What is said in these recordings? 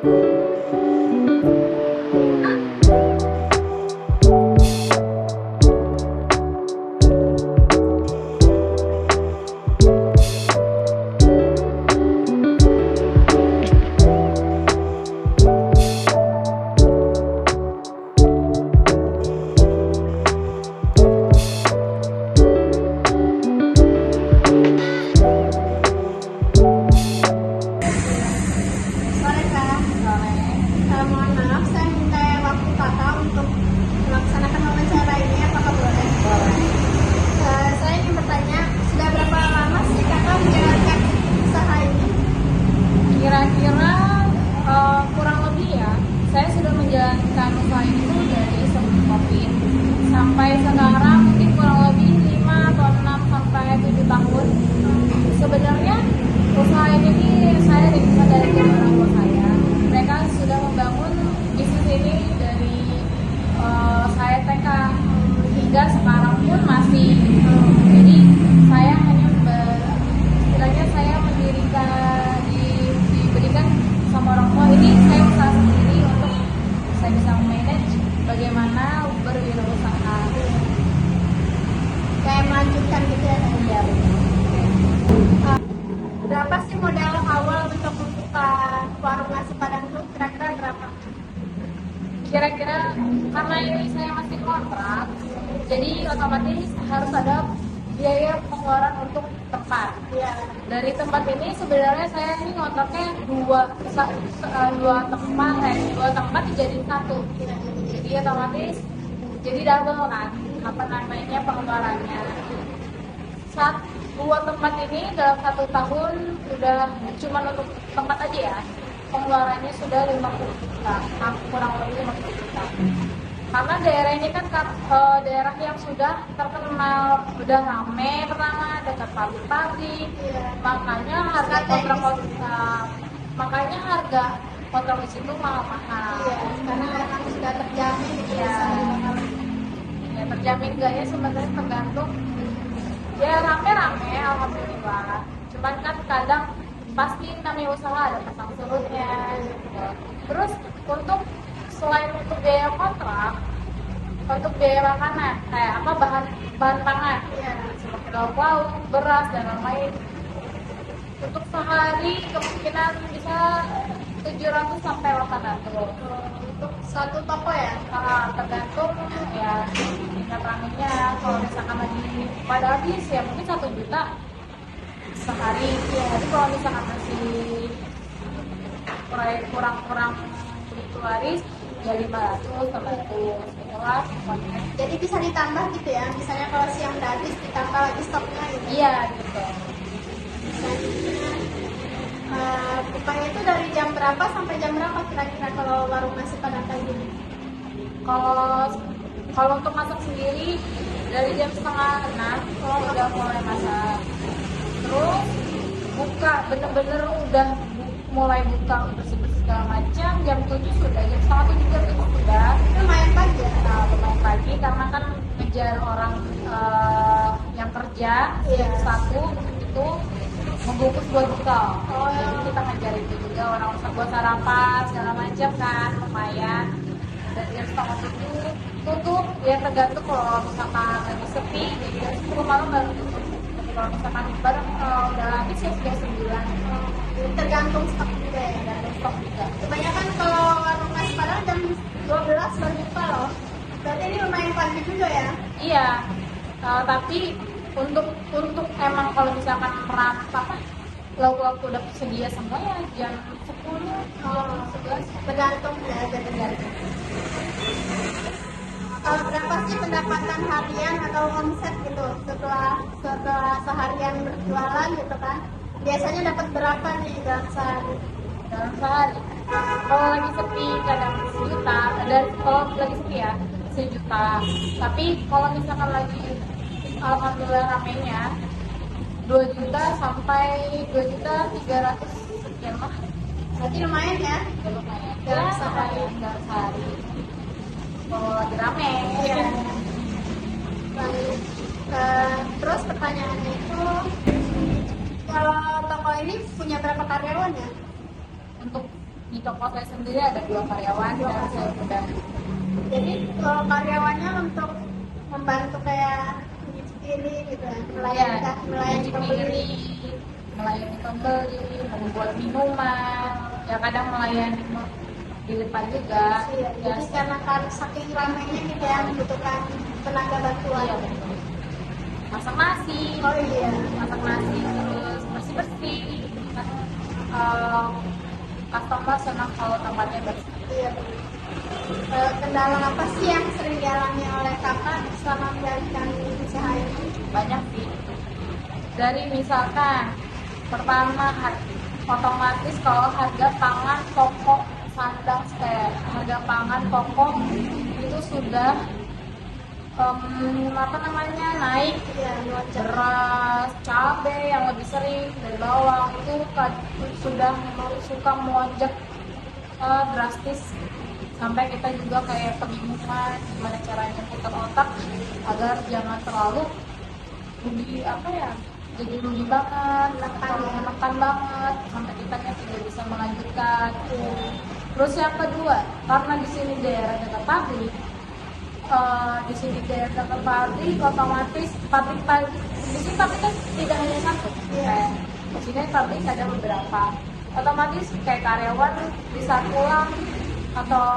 Kira-kira kurang lebih ya, saya sudah menjalankan usaha itu dari sebelum COVID sampai sekarang mungkin kurang lebih 5 atau 6 sampai 7 tahun. Sebenarnya usaha ini saya rintis dari orang tua saya. Mereka sudah membangun bisnis ini dari saya TK hingga sekarang pun masih. Jadi saya hanya istilahnya saya diberikan sama orang tua ini, saya usaha sendiri untuk saya bisa manage bagaimana berwirausaha, kayak melanjutkan gitu ya. ya. Berapa sih modal awal untuk membuka warung nasi Padang itu, kira-kira berapa? Kira-kira karena ini saya masih kontrak, jadi otomatis harus ada biaya pengeluaran untuk tempat. Iya. Dari tempat ini sebenarnya saya ini ngontraknya dua tempat dijadiin satu. Jadi otomatis jadi double kan apa namanya pengeluarannya. Dua tempat ini dalam 1 tahun udah cuma untuk tempat aja ya, pengeluarannya sudah 50 juta, kurang lebih 50 juta. Karena daerah ini kan daerah yang sudah terkenal, udah rame pertama, dekat pabrik-pabrik, makanya harga kontrak di situ mahal-mahal. Iya, karena memang sudah terjamin gitu. Iya. Ya, terjamin enggaknya sebenarnya tergantung. Ya rame-rame, alhamdulillah. Cuman kan kadang pasti namanya usaha ada pasang surutnya. Gitu. Terus selain untuk biaya kontrak, untuk biaya makanan kayak apa bahan pangan, Iya. seperti lauk, beras dan lain-lain. Untuk sehari kemungkinan bisa 700 sampai 800. Untuk satu toko ya? Tergantung ya tingkat ramenya. Kalau misalkan lagi pada habis ya mungkin 1 juta sehari. Ya, tapi kalau misalkan masih kurang begitu laris ya 500 sampai 100. Jadi bisa ditambah gitu ya? Misalnya kalau siang udah habis ditambah lagi stoknya gitu? Iya gitu. Bukanya itu dari jam berapa sampai jam berapa kira-kira kalau warung nasi Padang kayak gini? Kalau untuk masak sendiri dari jam 5:30 udah mulai masak. Terus buka bener-bener udah mulai buka bersih-bersih segala macam jam 7 sudah, jam 6:30 jam 7 sudah. Lumayan pagi ya? Lumayan pagi karena kan ngejar orang yang kerja jam 1 itu membungkus buat buka. Jadi kita ngejar itu juga orang buat sarapan segala macam kan lumayan. Dan jam 6:30 tutup ya, tergantung kalau misalkan lagi sepi jadi jam 10 malam baru tutup. Tapi kalau misalkan bareng udah habis ya sudah 9. Tergantung stok juga ya? Dan stok juga. Kebanyakan kalau warung nasi Padang jam 12 baru buka loh. Berarti ini lumayan pagi juga ya? Iya, tapi untuk emang kalau misalkan lauk-lauk udah sedia semua ya jam 10, jam 11. Tergantung ya, tergantung. Berapa sih pendapatan harian atau omset gitu setelah seharian berjualan gitu kan? Biasanya dapat berapa nih dalam sehari? Dalam sehari kalau lagi sepi kadang 1 juta, dan kalau lagi sepi ya 1 juta. Tapi kalau misalkan lagi alhamdulillah ramenya 2 juta sampai 2.300.000 sekian mah. Berarti lumayan ya? Ya lumayan Dalam ya, sehari. dalam sehari kalau lagi rame. Iya. Baik. Terus pertanyaannya itu, kalau toko ini punya berapa karyawan ya? Untuk Di toko saya sendiri ada 2 karyawan dan saya udah. Jadi kalau karyawannya untuk membantu kayak nyuci ini gitu ya, melayani cuci pembeli. piring, melayani pembeli, membuat minuman, ya kadang melayani di depan juga. Iya, Ya, jadi karena kan saking ramainya gitu ya membutuhkan tenaga bantuan. iya, betul. Masak nasi, Oh iya. terus bersih bersih. Kan customer senang kalau tempatnya bersih. Iya. Kendala apa sih yang sering dialami oleh kakak selama menjalankan usaha ini? Banyak sih. Dari misalkan pertama otomatis kalau harga pangan pokok sandang harga pangan pokok itu sudah naik. Iya, melonjak. Beras, cabai yang lebih sering dan bawang itu sudah suka melonjak drastis, sampai kita juga kayak kebingungan gimana caranya putar otak agar jangan terlalu jadi rugi banget, menekan banget sampai kita tidak bisa melanjutkan. Terus yang kedua, karena di sini daerah dekat pabrik, otomatis pabrik di sini pabriknya tidak hanya satu. Kayak di sini pabrik ada beberapa. Otomatis kayak karyawan bisa pulang atau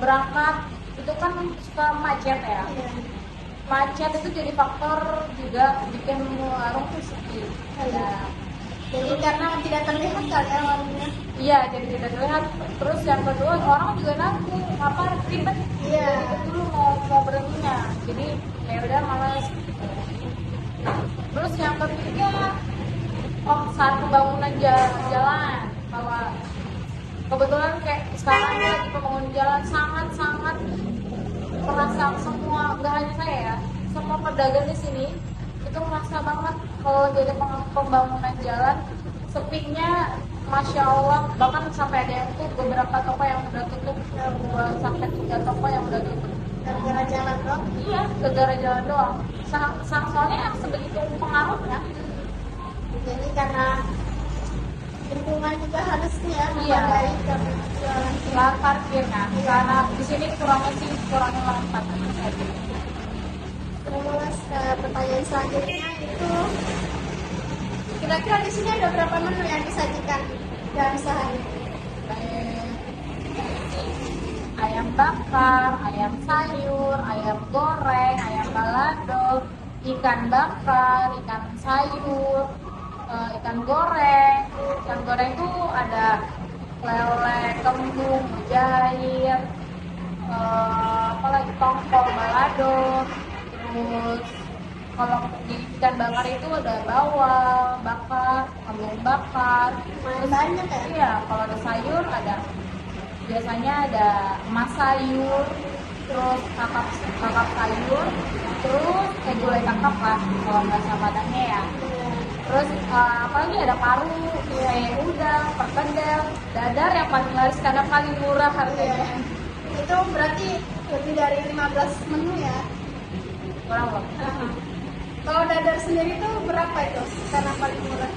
berangkat itu kan suka macet ya. Macet itu jadi faktor juga bikin warung tuh sepi. Jadi karena tidak terlihat kali ya warungnya. Iya, jadi tidak terlihat. Terus yang kedua, orang juga nanggung ribet. Iya. Dulu mau berhentinya, jadi ya udah malas. Terus yang ketiga, saat pembangunan jalan, bahwa kebetulan kayak sekarang lagi pembangunan jalan sangat merasa semua, nggak hanya saya ya, semua pedagang di sini itu merasa banget kalau jadi pembangunan jalan sepinya, masya Allah. Bahkan sampai ada yang tuh beberapa toko yang udah tutup, 2 sampai 3 toko yang udah tutup. Gara-gara jalan doang. Iya, gara-gara jalan doang. Soalnya yang sebegitu pengaruhnya. Jadi karena lingkungan juga harusnya ya Iya. memadai karena jualan. Lahan parkir kan, karena di sini kurangnya lahan parkir. Terus pertanyaan selanjutnya itu kira-kira di sini ada berapa menu yang disajikan dalam sehari? Ayam bakar, ayam sayur, ayam goreng, ayam balado, ikan bakar, ikan sayur, ikan goreng. Ikan goreng itu ada lele, kembung, mujair, apalagi tongkol, balado. Terus kalau di ikan bakar itu ada bawang bakar, kembung bakar. Lumayan banyak ya? Iya, kalau ada sayur biasanya ada emas sayur, terus kakap sayur, terus gulai kakap lah kalau bahasa Padangnya ya. Terus apalagi ada paru, kayak udang, perkedel, dadar yang paling laris karena paling murah harganya. Itu berarti lebih dari 15 menu ya? Kurang loh. Kalau dadar sendiri tuh berapa itu? Karena paling murah.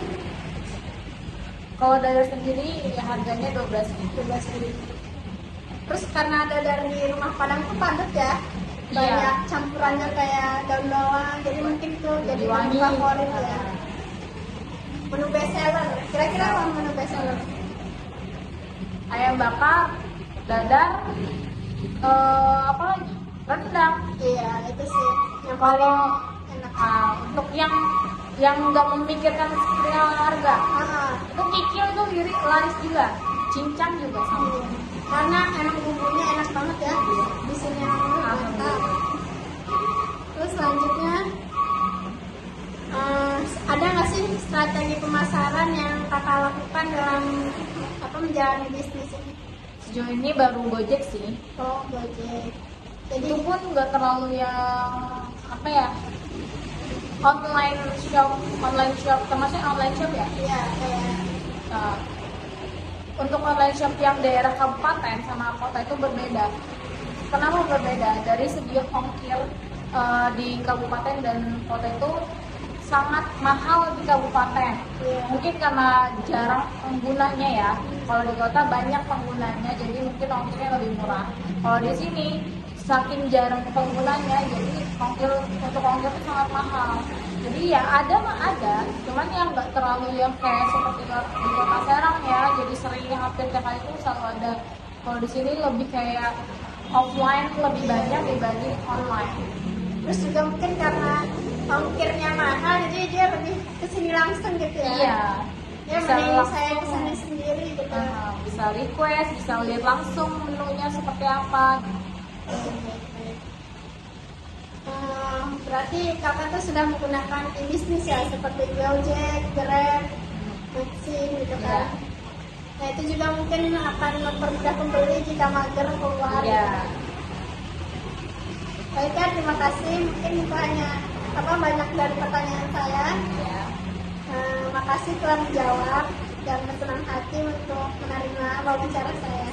Kalau dadar sendiri ya harganya 12.000. Terus karena dadar di rumah Padang tuh padat ya? Banyak Iya. campurannya kayak daun bawang, jadi mungkin tuh jadi wangi. menu favorit ya. Menu best seller, kira-kira apa menu best seller? Ayam bakar, dadar, apa lagi? Rendang. Iya, itu sih yang paling Kalau enak. untuk yang nggak memikirkan perihal harga, Ah, itu kikil tuh laris juga, cincang juga sama. karena emang bumbunya enak banget ya di sini yang mantap. Terus selanjutnya ada nggak sih strategi pemasaran yang kakak lakukan dalam menjalani bisnis ini? Sejauh ini baru Gojek sih. Oh, Gojek. Jadi Itu pun nggak terlalu yang online shop, termasuk online shop ya. ya kayak Nah, untuk online shop yang daerah kabupaten sama kota itu berbeda. Kenapa berbeda? Dari segi ongkir di kabupaten dan kota itu sangat mahal di kabupaten. Iya. Mungkin karena jarang penggunanya ya. Kalau di kota banyak penggunanya, jadi mungkin ongkirnya lebih murah. Kalau di sini saking jarang penggunanya, jadi untuk ongkir itu sangat mahal. Jadi ya ada mah ada, cuman yang nggak terlalu yang kayak seperti di kota Serang ya. Jadi sering hampir tiap hari itu selalu ada. Kalau di sini lebih kayak offline lebih banyak dibanding online. Terus juga mungkin karena ongkirnya mahal, jadi dia lebih kesini langsung gitu ya. Iya. Ya Bisa mending langsung. saya kesini sendiri gitu. Bisa request, bisa lihat langsung menunya seperti apa. Berarti kakak tuh sudah menggunakan e-bisnis ya, seperti Gojek, Grab, Maxim gitu kan. Iya. Nah itu juga mungkin akan mempermudah pembeli jika mager keluar. Iya. Baik ya, terima kasih. Mungkin itu hanya banyak dari pertanyaan saya. Iya. Makasih telah menjawab dan bersenang hati untuk menerima wawancara saya.